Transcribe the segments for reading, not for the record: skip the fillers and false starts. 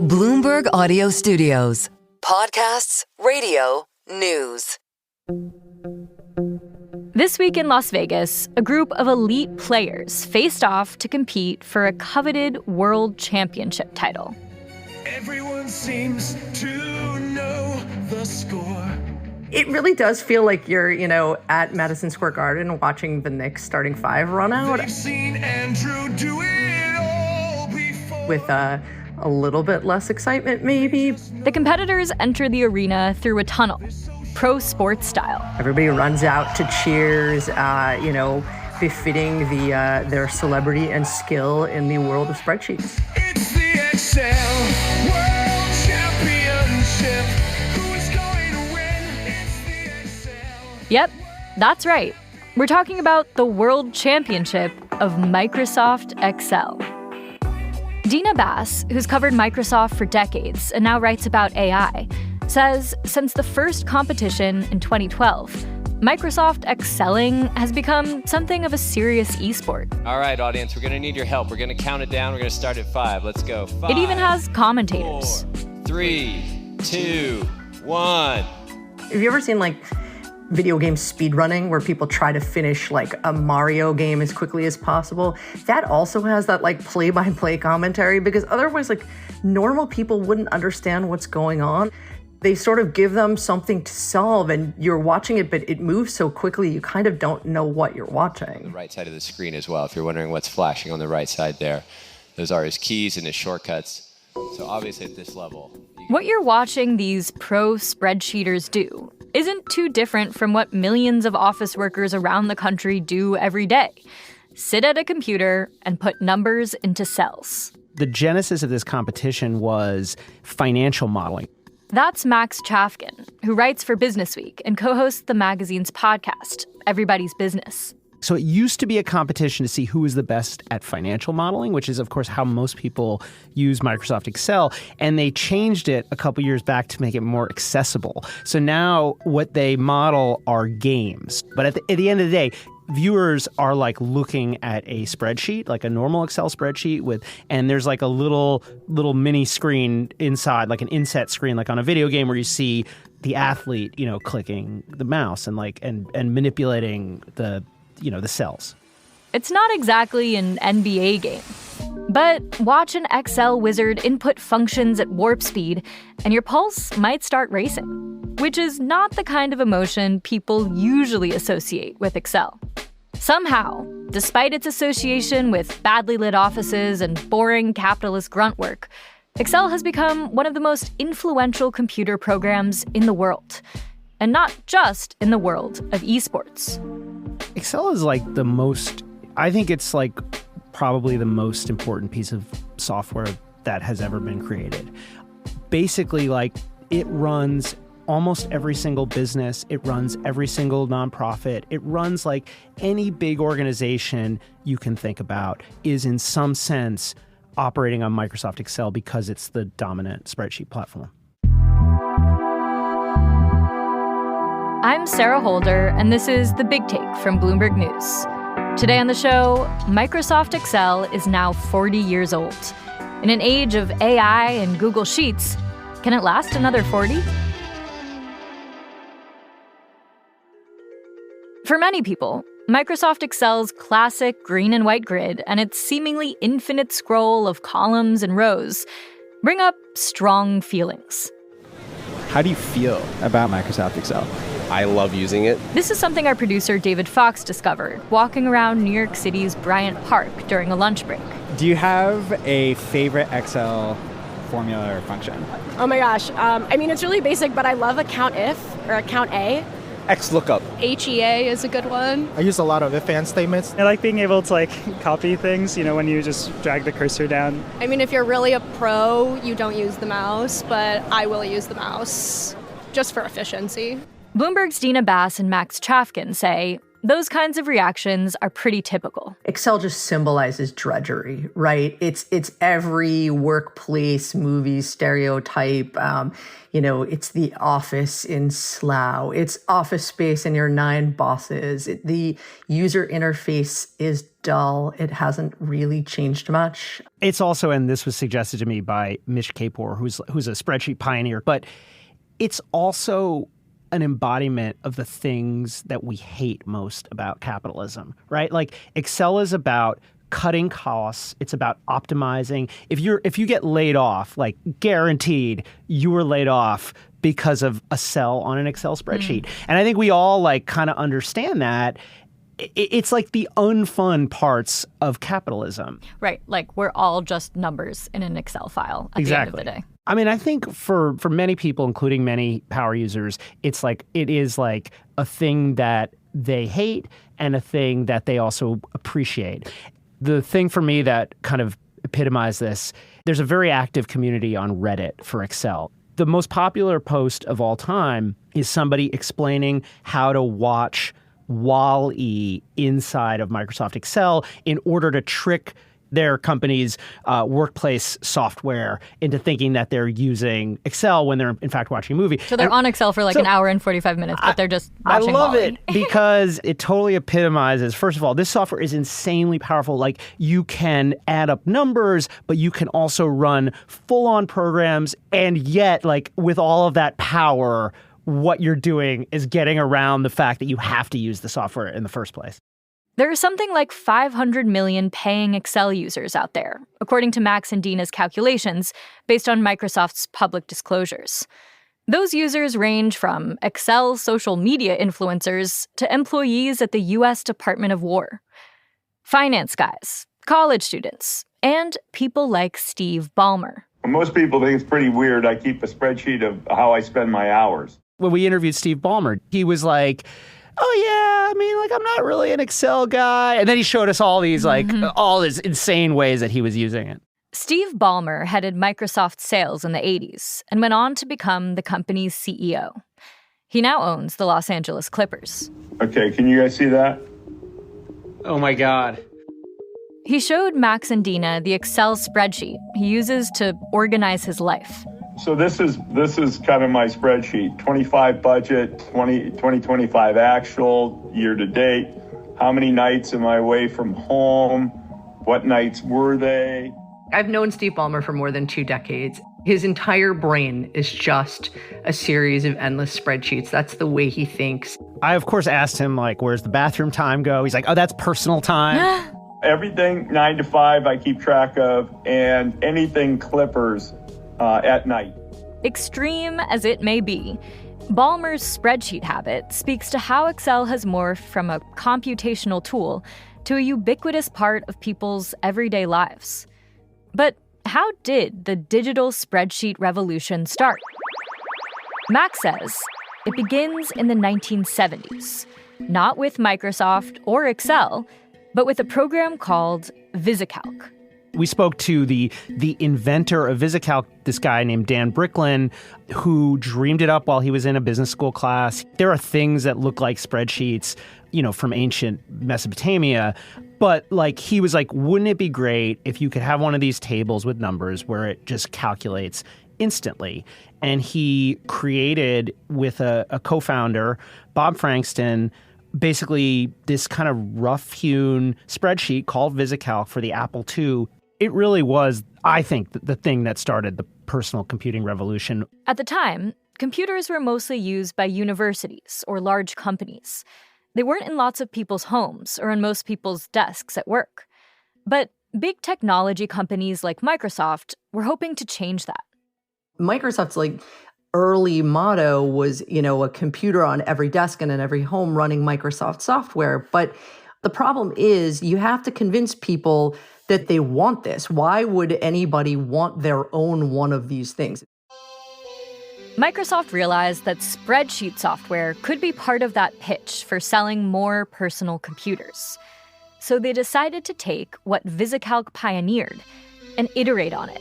Bloomberg Audio Studios. Podcasts, radio, news. This week in Las Vegas, a group of elite players faced off to compete for a coveted world championship title. Everyone seems to know the score. It really does feel like you're, at Madison Square Garden watching the Knicks starting five run out. They've seen Andrew do it all before. With a little bit less excitement, maybe. The competitors enter the arena through a tunnel, pro sports style. Everybody runs out to cheers, befitting their celebrity and skill in the world of spreadsheets. It's the Excel World Championship. Who's going to win? It's the Excel. Yep, that's right. We're talking about the World Championship of Microsoft Excel. Dina Bass, who's covered Microsoft for decades and now writes about AI, says since the first competition in 2012, Microsoft excelling has become something of a serious esport. All right, audience, we're going to need your help. We're going to count it down. We're going to start at 5. Let's go. 5. It even has commentators. 4, 3, 2, 1. Have you ever seen, video game speedrunning where people try to finish, a Mario game as quickly as possible? That also has that, play-by-play commentary, because otherwise, normal people wouldn't understand what's going on. They sort of give them something to solve, and you're watching it, but it moves so quickly, you kind of don't know what you're watching. The right side of the screen as well, if you're wondering what's flashing on the right side there. Those are his keys and his shortcuts. So obviously at this level... What you're watching these pro spreadsheeters do isn't too different from what millions of office workers around the country do every day. Sit at a computer and put numbers into cells. The genesis of this competition was financial modeling. That's Max Chafkin, who writes for Businessweek and co-hosts the magazine's podcast, Everybody's Business. So it used to be a competition to see who is the best at financial modeling, which is, of course, how most people use Microsoft Excel. And they changed it a couple years back to make it more accessible. So now what they model are games. But at the end of the day, viewers are looking at a spreadsheet, like a normal Excel spreadsheet and there's a little mini screen inside, like an inset screen, like on a video game where you see the athlete, clicking the mouse and manipulating the cells. It's not exactly an NBA game, but watch an Excel wizard input functions at warp speed and your pulse might start racing, which is not the kind of emotion people usually associate with Excel. Somehow, despite its association with badly lit offices and boring capitalist grunt work, Excel has become one of the most influential computer programs in the world. And not just in the world of esports. Excel is probably the most important piece of software that has ever been created. Basically, it runs almost every single business. It runs every single nonprofit. It runs any big organization you can think about is in some sense operating on Microsoft Excel because it's the dominant spreadsheet platform. I'm Sarah Holder, and this is The Big Take from Bloomberg News. Today on the show, Microsoft Excel is now 40 years old. In an age of AI and Google Sheets, can it last another 40? For many people, Microsoft Excel's classic green and white grid and its seemingly infinite scroll of columns and rows bring up strong feelings. How do you feel about Microsoft Excel? I love using it. This is something our producer David Fox discovered walking around New York City's Bryant Park during a lunch break. Do you have a favorite Excel formula or function? Oh my gosh. It's really basic, but I love account if or account A. XLOOKUP. HEA is a good one. I use a lot of if-and statements. I like being able to copy things, when you just drag the cursor down. If you're really a pro, you don't use the mouse, but I will use the mouse just for efficiency. Bloomberg's Dina Bass and Max Chafkin say Those kinds of reactions are pretty typical. Excel just symbolizes drudgery, right? It's every workplace movie stereotype. It's the office in Slough. It's Office Space and your 9 bosses. The user interface is dull. It hasn't really changed much. It's also, and this was suggested to me by Mish Kapoor, who's a spreadsheet pioneer, but it's also an embodiment of the things that we hate most about capitalism, right? Like Excel is about cutting costs. It's about optimizing. If you get laid off, like guaranteed you were laid off because of a cell on an Excel spreadsheet. And I think we all like kind of understand that. It's like the unfun parts of capitalism. Right. Like we're all just numbers in an Excel file at the end of the day. I mean, I think for many people, including many power users, it is like a thing that they hate and a thing that they also appreciate. The thing for me that kind of epitomized this, there's a very active community on Reddit for Excel. The most popular post of all time is somebody explaining how to watch WAL-E inside of Microsoft Excel in order to trick their company's workplace software into thinking that they're using Excel when they're in fact watching a movie. So they're on Excel for an hour and 45 minutes, but they're just watching I love WAL-E. it because it totally epitomizes, first of all, this software is insanely powerful. Like you can add up numbers, but you can also run full-on programs, and yet like with all of that power, what you're doing is getting around the fact that you have to use the software in the first place. There are something like 500 million paying Excel users out there, according to Max and Dina's calculations, based on Microsoft's public disclosures. Those users range from Excel social media influencers to employees at the U.S. Department of War, finance guys, college students, and people like Steve Ballmer. Most people think it's pretty weird. I keep a spreadsheet of how I spend my hours. When we interviewed Steve Ballmer, he was like, oh yeah, I mean, like I'm not really an Excel guy. And then he showed us all these all these insane ways that he was using it. Steve Ballmer headed Microsoft sales in the 80s and went on to become the company's CEO. He now owns the Los Angeles Clippers. Okay, can you guys see that? Oh my God. He showed Max and Dina the Excel spreadsheet he uses to organize his life. So this is kind of my spreadsheet. 25 budget, 2025 actual, year to date. How many nights am I away from home? What nights were they? I've known Steve Ballmer for more than 2 decades. His entire brain is just a series of endless spreadsheets. That's the way he thinks. I, of course, asked him, where's the bathroom time go? He's like, oh, that's personal time. Everything 9 to 5 I keep track of, and anything Clippers at night. Extreme as it may be, Ballmer's spreadsheet habit speaks to how Excel has morphed from a computational tool to a ubiquitous part of people's everyday lives. But how did the digital spreadsheet revolution start? Max says it begins in the 1970s, not with Microsoft or Excel, but with a program called VisiCalc. We spoke to the inventor of VisiCalc, this guy named Dan Bricklin, who dreamed it up while he was in a business school class. There are things that look like spreadsheets, from ancient Mesopotamia. But he was like, wouldn't it be great if you could have one of these tables with numbers where it just calculates instantly? And he created with a co-founder, Bob Frankston, basically this kind of rough-hewn spreadsheet called VisiCalc for the Apple II. It really was, I think, the thing that started the personal computing revolution. At the time, computers were mostly used by universities or large companies. They weren't in lots of people's homes or on most people's desks at work. But big technology companies like Microsoft were hoping to change that. Microsoft's early motto was, a computer on every desk and in every home running Microsoft software. But the problem is you have to convince people that they want this. Why would anybody want their own one of these things? Microsoft realized that spreadsheet software could be part of that pitch for selling more personal computers. So they decided to take what VisiCalc pioneered and iterate on it.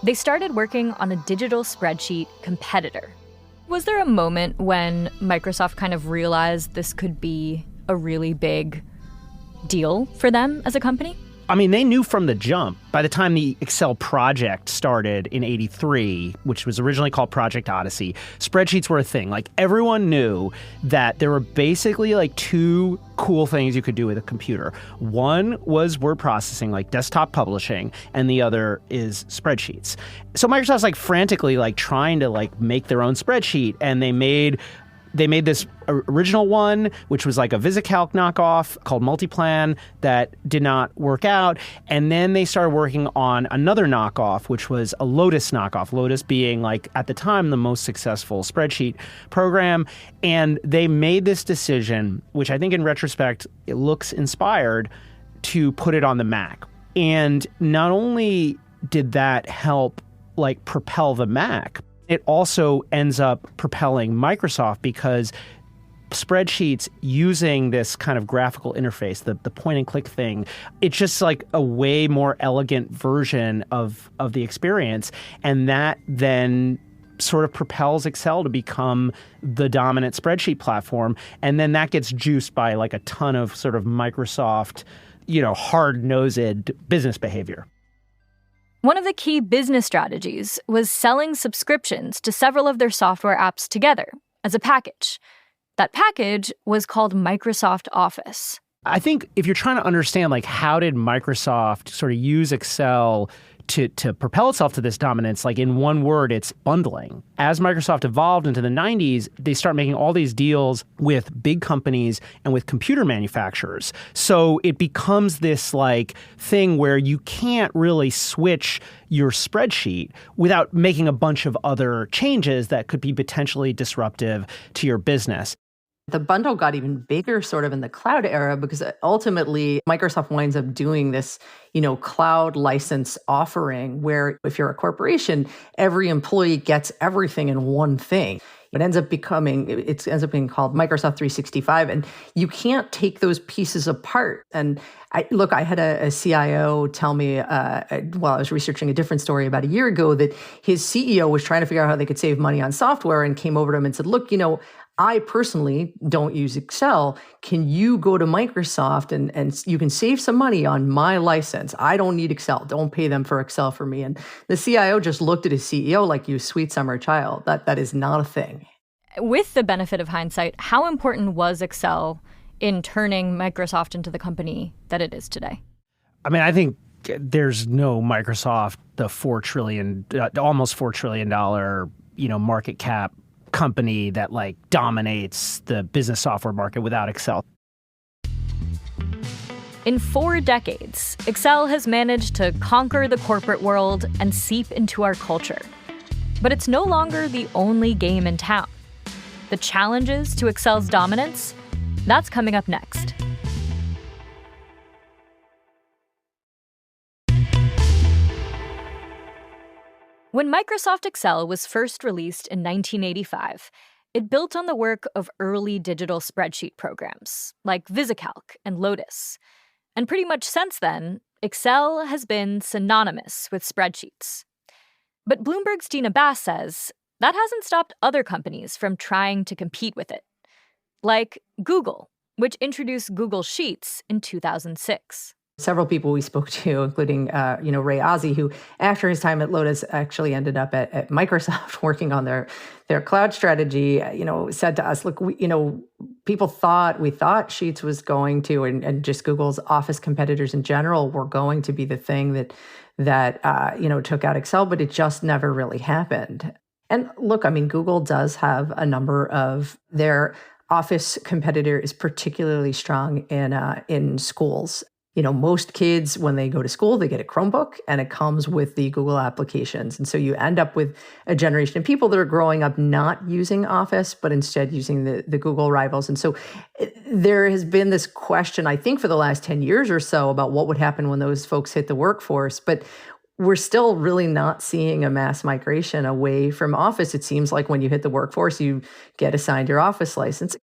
They started working on a digital spreadsheet competitor. Was there a moment when Microsoft kind of realized this could be a really big deal for them as a company? I mean, they knew from the jump. By the time the Excel project started in '83, which was originally called Project Odyssey, spreadsheets were a thing. Like, everyone knew that there were basically like two cool things you could do with a computer. One was word processing, like desktop publishing, and the other is spreadsheets. So Microsoft's like frantically like trying to like make their own spreadsheet, and they made this original one, which was like a VisiCalc knockoff called Multiplan that did not work out. And then they started working on another knockoff, which was a Lotus knockoff, Lotus being like at the time the most successful spreadsheet program. And they made this decision, which I think in retrospect, it looks inspired, to put it on the Mac. And not only did that help like propel the Mac, it also ends up propelling Microsoft because spreadsheets using this kind of graphical interface, the point and click thing, it's just like a way more elegant version of the experience. And that then sort of propels Excel to become the dominant spreadsheet platform. And then that gets juiced by like a ton of sort of Microsoft, hard-nosed business behavior. One of the key business strategies was selling subscriptions to several of their software apps together as a package. That package was called Microsoft Office. I think if you're trying to understand, like, how did Microsoft sort of use Excel to propel itself to this dominance, like in one word, it's bundling. As Microsoft evolved into the 90s, they start making all these deals with big companies and with computer manufacturers. So it becomes this like thing where you can't really switch your spreadsheet without making a bunch of other changes that could be potentially disruptive to your business. The bundle got even bigger sort of in the cloud era because ultimately Microsoft winds up doing this, cloud license offering where if you're a corporation, every employee gets everything in one thing. It ends up being called Microsoft 365, and you can't take those pieces apart. And I had a CIO tell me while I was researching a different story about a year ago that his CEO was trying to figure out how they could save money on software and came over to him and said, look, I personally don't use Excel. Can you go to Microsoft and you can save some money on my license? I don't need Excel. Don't pay them for Excel for me. And the CIO just looked at his CEO like, you sweet summer child. That is not a thing. With the benefit of hindsight, how important was Excel in turning Microsoft into the company that it is today? I mean, I think there's no Microsoft, the almost $4 trillion, market cap company that like dominates the business software market without Excel. In 4 decades, Excel has managed to conquer the corporate world and seep into our culture. But it's no longer the only game in town. The challenges to Excel's dominance, that's coming up next. When Microsoft Excel was first released in 1985, it built on the work of early digital spreadsheet programs like VisiCalc and Lotus. And pretty much since then, Excel has been synonymous with spreadsheets. But Bloomberg's Dina says that hasn't stopped other companies from trying to compete with it. Like Google, which introduced Google Sheets in 2006. Several people we spoke to, including, Ray Ozzie, who after his time at Lotus actually ended up at Microsoft working on their cloud strategy, said to us, look, we thought Sheets was going to, and just Google's Office competitors in general were going to be the thing that took out Excel, but it just never really happened. And look, I mean, Google does have a number of their Office competitor is particularly strong in schools. Most kids, when they go to school, they get a Chromebook and it comes with the Google applications. And so you end up with a generation of people that are growing up not using Office, but instead using the Google rivals. And so there has been this question, I think, for the last 10 years or so about what would happen when those folks hit the workforce. But we're still really not seeing a mass migration away from Office. It seems like when you hit the workforce, you get assigned your Office license.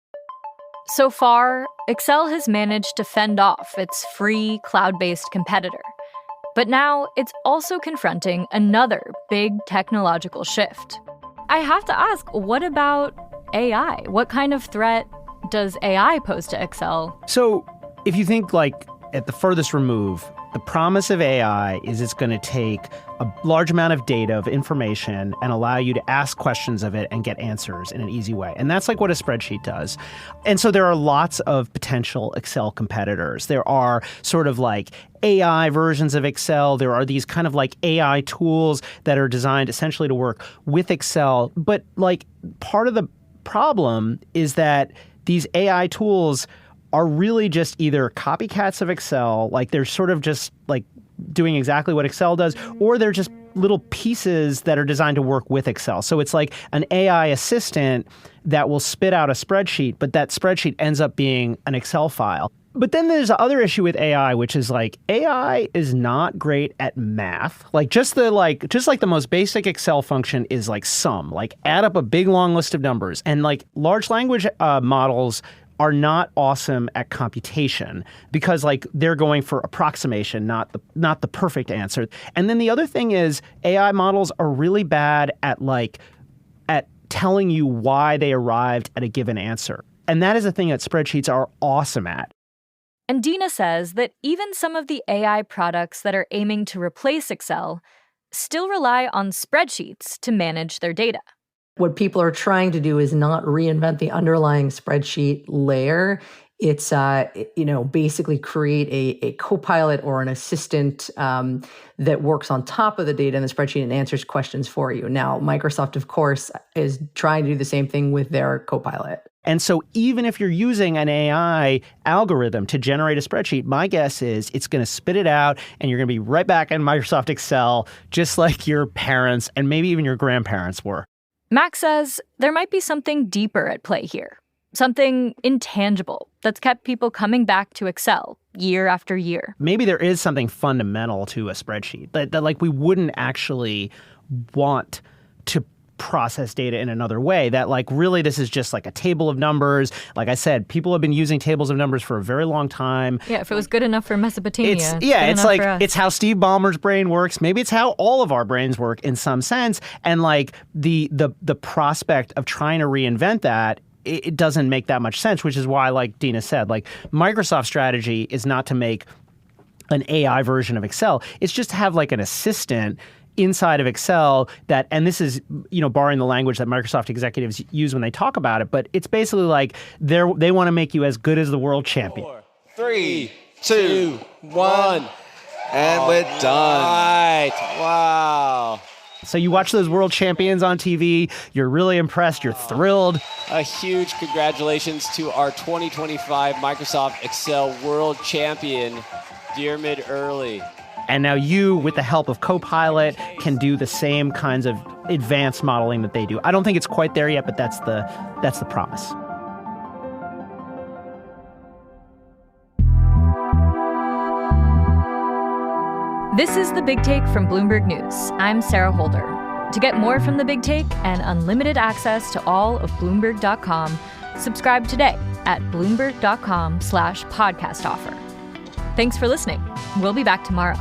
So far, Excel has managed to fend off its free cloud-based competitor. But now it's also confronting another big technological shift. I have to ask, what about AI? What kind of threat does AI pose to Excel? So if you think like at the furthest remove, the promise of AI is it's going to take a large amount of data, of information, and allow you to ask questions of it and get answers in an easy way. And that's like what a spreadsheet does. And so there are lots of potential Excel competitors. There are sort of like AI versions of Excel. There are these kind of like AI tools that are designed essentially to work with Excel. But like part of the problem is that these AI tools are really just either copycats of Excel, like they're sort of just like doing exactly what Excel does, or they're just little pieces that are designed to work with Excel. So it's like an AI assistant that will spit out a spreadsheet, but that spreadsheet ends up being an Excel file. But then there's the other issue with AI, which is like AI is not great at math. Like just like the most basic Excel function is like sum, like add up a big long list of numbers. And like large language models are not awesome at computation because like they're going for approximation, not the perfect answer. And then the other thing is AI models are really bad at telling you why they arrived at a given answer. And that is a thing that spreadsheets are awesome at. And Dina says that even some of the AI products that are aiming to replace Excel still rely on spreadsheets to manage their data. What people are trying to do is not reinvent the underlying spreadsheet layer. It's, basically create a co-pilot or an assistant that works on top of the data in the spreadsheet and answers questions for you. Now, Microsoft, of course, is trying to do the same thing with their co-pilot. And so even if you're using an AI algorithm to generate a spreadsheet, my guess is it's going to spit it out and you're going to be right back in Microsoft Excel, just like your parents and maybe even your grandparents were. Max says there might be something deeper at play here, something intangible that's kept people coming back to Excel year after year. Maybe there is something fundamental to a spreadsheet that like we wouldn't actually want to process data in another way, that like really this is just like a table of numbers. Like I said, people have been using tables of numbers for a very long time. Yeah, if it was good enough for Mesopotamia. It's like it's how Steve Ballmer's brain works. Maybe it's how all of our brains work in some sense. And like the prospect of trying to reinvent that, it doesn't make that much sense, which is why, like Dina said, like Microsoft's strategy is not to make an AI version of Excel. It's just to have like an assistant inside of Excel that, and this is, borrowing the language that Microsoft executives use when they talk about it, but it's basically like they want to make you as good as the world champion. 4, 3, 2, 1, and we're done. Right. Wow. So you watch those world champions on TV, you're really impressed, you're thrilled. A huge congratulations to our 2025 Microsoft Excel World Champion, Diarmid Early. And now you, with the help of Copilot, can do the same kinds of advanced modeling that they do. I don't think it's quite there yet, but that's the promise. This is The Big Take from Bloomberg News. I'm Sarah Holder. To get more from The Big Take and unlimited access to all of Bloomberg.com, subscribe today at Bloomberg.com/podcast offer. Thanks for listening. We'll be back tomorrow.